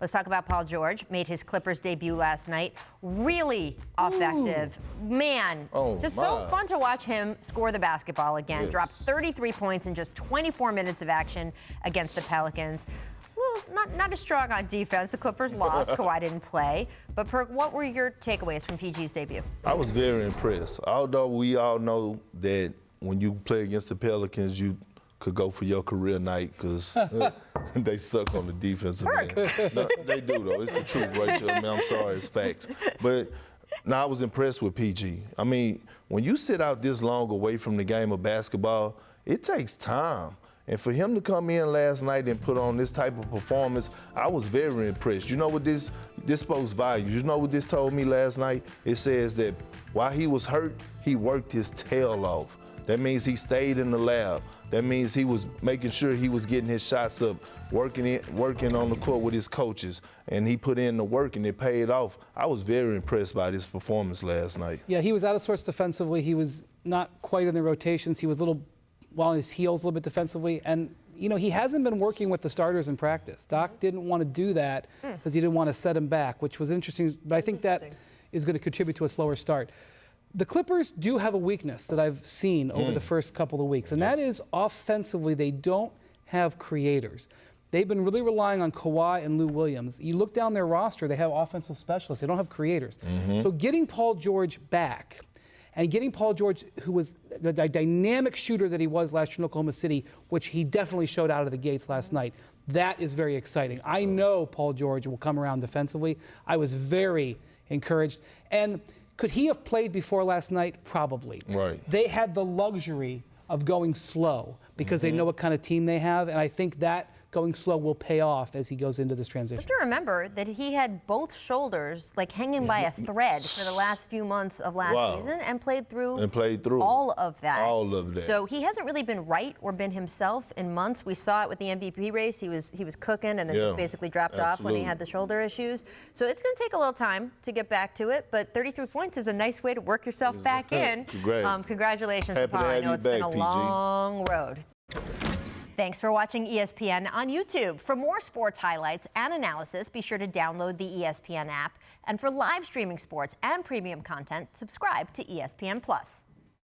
Let's talk about Paul George. Made his Clippers debut last night. Really effective. Man, so fun to watch him score the basketball again. Yes. Dropped 33 points in just 24 minutes of action against the Pelicans. Well, not as strong on defense. The Clippers lost. Kawhi didn't play. But, Perk, what were your takeaways from PG's debut? I was very impressed. Although we all know that when you play against the Pelicans, you could go for your career night because they suck on the defensive end. No, they do, though. It's the truth, Rachel. I mean, I'm sorry, it's facts. But I was impressed with PG. I mean, when you sit out this long away from the game of basketball, it takes time. And for him to come in last night and put on this type of performance, I was very impressed. You know what this spoke values. You know what this told me last night? It says that while he was hurt, he worked his tail off. That means he stayed in the lab. That means he was making sure he was getting his shots up, working on the court with his coaches, and he put in the work and it paid off. I was very impressed by this performance last night. Yeah, he was out of sorts defensively. He was not quite in the rotations. He was a little on his heels a little bit defensively. And, you know, he hasn't been working with the starters in practice. Doc didn't want to do that because he didn't want to set him back, which was interesting. But I think that is going to contribute to a slower start. The Clippers do have a weakness that I've seen over the first couple of weeks, and that is offensively they don't have creators. They've been really relying on Kawhi and Lou Williams. You look down their roster, they have offensive specialists. They don't have creators. So getting Paul George back and getting Paul George, who was the dynamic shooter that he was last year in Oklahoma City, which he definitely showed out of the gates last night, that is very exciting. I know Paul George will come around defensively. I was very encouraged. And could he have played before last night? Probably. Right. They had the luxury of going slow because they know what kind of team they have, and I think that going slow will pay off as he goes into this transition. You have to remember that he had both shoulders like hanging by a thread for the last few months of last season and played through all of that. All of that. So he hasn't really been right or been himself in months. We saw it with the MVP race. He was cooking and then just basically dropped off when he had the shoulder issues. So it's going to take a little time to get back to it, but 33 points is a nice way to work yourself back in. Congratulations, Paul. I know it's been a long road. Thanks for watching ESPN on YouTube. For more sports highlights and analysis, be sure to download the ESPN app. And for live streaming sports and premium content, subscribe to ESPN+.